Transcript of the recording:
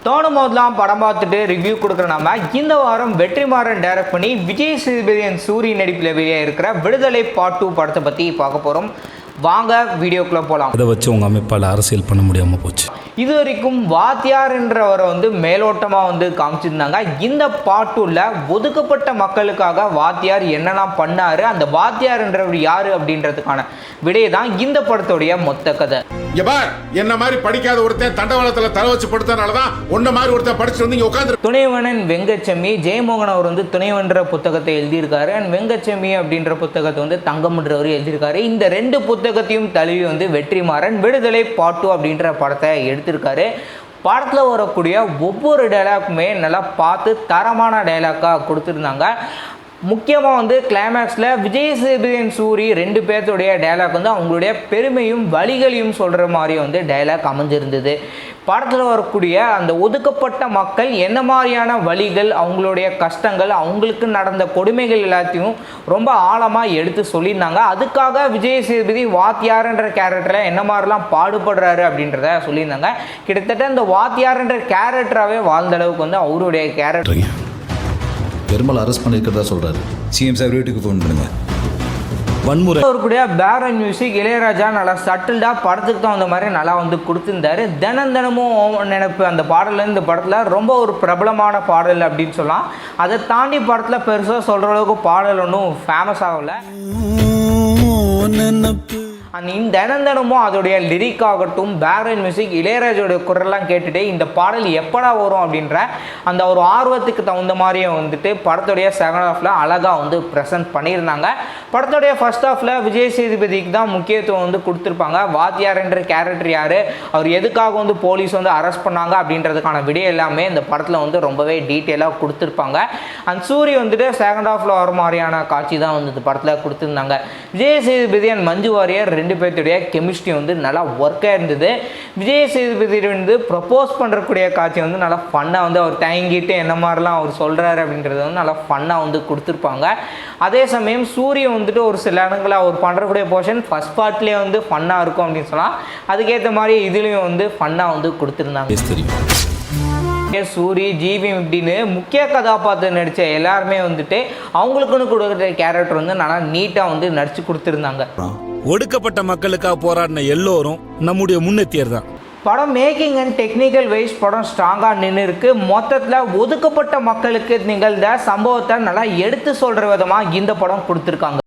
தோணும் போதெல்லாம் படம் பார்த்துட்டு ரிவ்யூ கொடுக்குற நம்ம இந்த வாரம் வெற்றிமாறன் டைரக்ட் பண்ணி விஜய் சேதுபதி சூரி நடிப்பில் வெளியே இருக்கிற விடுதலை பார்ட் 2 படத்தை பற்றி பார்க்க போகிறோம். வாங்க வீடியோக்குள்ளே போகலாம். அதை வச்சு உங்கள் அமைப்பால் அரசியல் பண்ண முடியாமல் போச்சு. இது வரைக்கும் வாத்தியார்ன்றவரை மேலோட்டமாக காமிச்சிருந்தாங்க. இந்த பார்ட் 2ல ஒதுக்கப்பட்ட மக்களுக்காக வாத்தியார் என்னெல்லாம் பண்ணாரு, அந்த வாத்தியார்ன்றவர் யாரு அப்படின்றதுக்கான விடையை தான் இந்த படத்துடைய மொத்த கதை. என்ன மாதிரி படிக்காத ஒருத்தன் தண்டவாளத்துல தலை வச்சு படுத்தனாலதான் உன்ன மாதிரி ஒருத்தன் படிச்சு வந்து இங்க உட்கார்ந்து. துணைவனன் வெங்கச்செம்மி ஜெயமோகன் அவர் துணைவன்ற புத்தகத்தை எழுதியிருக்காரு. அண்ட் வெங்கச்செம்மி அப்படின்ற புத்தகத்தை தங்கம்ன்றவர் எழுதியிருக்காரு. இந்த ரெண்டு புத்தகத்தையும் தழுவி வெற்றிமாறன் விடுதலை பார்ட் 2 அப்படின்ற படத்தை எடுத்திருக்காரு. படத்தில் வரக்கூடிய ஒவ்வொரு டைலாக்குமே நல்லா பார்த்து தரமான டைலாக்காக கொடுத்துருந்தாங்க. முக்கியமாக கிளைமேக்ஸில் விஜய் சேதுபதி சூரி ரெண்டு பேர்த்துடைய டைலாக் அவங்களுடைய பெருமையும் வழிகளையும் சொல்கிற மாதிரி டைலாக் அமைஞ்சிருந்தது. படத்தில் வரக்கூடிய அந்த ஒதுக்கப்பட்ட மக்கள் என்ன மாதிரியான வழிகள், அவங்களுடைய கஷ்டங்கள், அவங்களுக்கு நடந்த கொடுமைகள் எல்லாத்தையும் ரொம்ப ஆழமாக எடுத்து சொல்லியிருந்தாங்க. அதுக்காக விஜய் சேதுபதி வாத்தியார்ன்ற கேரக்டரில் என்ன மாதிரிலாம் பாடுபடுறாரு அப்படின்றத சொல்லியிருந்தாங்க. கிட்டத்தட்ட இந்த வாத்தியார்ன்ற கேரக்டராகவே வாழ்ந்த அளவுக்கு அவருடைய கேரக்டர் பெருமாள் அரெஸ்ட் பண்ணியிருக்கிறதா சொல்கிறாரு. சிஎம் சார் வீட்டுக்கு ஃபோன் பண்ணுங்க. வன்முறை அவருடைய பேக்ரவுண்ட் மியூசிக் இளையராஜா நல்லா சட்டில்டாக படத்துக்கு தான் அந்த மாதிரி நல்லா கொடுத்துருந்தாரு. தினமும் நினைப்பு அந்த பாடல் இந்த படத்தில் ரொம்ப ஒரு பிரபலமான பாடல் அப்படின்னு சொல்லலாம். அதை தாண்டி படத்தில் பெருசாக சொல்கிற அளவுக்கு பாடல் ஒன்றும் ஃபேமஸ் ஆகலை. தினமும் அதோடைய லிரிக் ஆகட்டும், பேக்ரவுண்ட் மியூசிக், இளையராஜோடைய குரல்லாம் கேட்டுட்டு இந்த பாடல் எப்படா வரும் அப்படின்ற அந்த ஒரு ஆர்வத்துக்கு தகுந்த மாதிரியே படத்துடைய செகண்ட் ஹாஃபில் அழகாக ப்ரெசென்ட் பண்ணியிருந்தாங்க. படத்துடைய ஃபர்ஸ்ட் ஹாஃபில் விஜய் சேதுபதிக்கு தான் முக்கியத்துவம் கொடுத்துருப்பாங்க. வாத்தியார் என்ற கேரக்டர் யார், அவர் எதுக்காக போலீஸ் அரெஸ்ட் பண்ணாங்க அப்படின்றதுக்கான விடை எல்லாமே இந்த படத்தில் ரொம்பவே டீட்டெயிலாக கொடுத்துருப்பாங்க. அந்த சூரி செகண்ட் ஹாஃபில் வர மாதிரியான காட்சி தான் இந்த படத்தில் கொடுத்துருந்தாங்க. விஜய் சேதுபதி அண்ட் மஞ்சு வாரியர் ரெண்டு பேர்த்துடைய கெமிஸ்ட்ரி நல்லா ஒர்க்காக இருந்தது. விஜய் சேதுபதி ப்ரப்போஸ் பண்ணுறக்கூடிய காட்சி நல்லா ஃபன்னாக அவர் தயங்கிட்டு என்ன மாதிரிலாம் அவர் சொல்கிறாரு அப்படின்றது நல்லா ஃபன்னாக கொடுத்துருப்பாங்க. அதே சமயம் சூரிய ஒரு சில இடங்களில் அவர் பண்ணுறக்கூடிய போர்ஷன் ஃபஸ்ட் பார்ட்லேயே ஃபன்னாக இருக்கும் அப்படின்னு சொன்னால், அதுக்கேற்ற மாதிரி இதுலேயும் ஃபன்னாக கொடுத்துருந்தாங்க. சூரி, ஜிவி இப்படின்னு முக்கிய கதாபாத்திரம் நடித்த எல்லாருமே அவங்களுக்குன்னு கொடுக்குற கேரக்டர் நல்லா நீட்டாக நடிச்சு கொடுத்துருந்தாங்க. ஒடுக்கப்பட்ட மக்களுக்காக போராடின எல்லோரும் நம்முடைய முன்னேற்றியர் தான். படம் மேக்கிங் அண்ட் டெக்னிக்கல் வைஸ் படம் ஸ்ட்ராங்காக நின்று இருக்கு. மொத்தத்தில் ஒதுக்கப்பட்ட மக்களுக்கு நிகழ்ந்த சம்பவத்தை நல்லா எடுத்து சொல்கிற விதமாக இந்த படம் கொடுத்துருக்காங்க.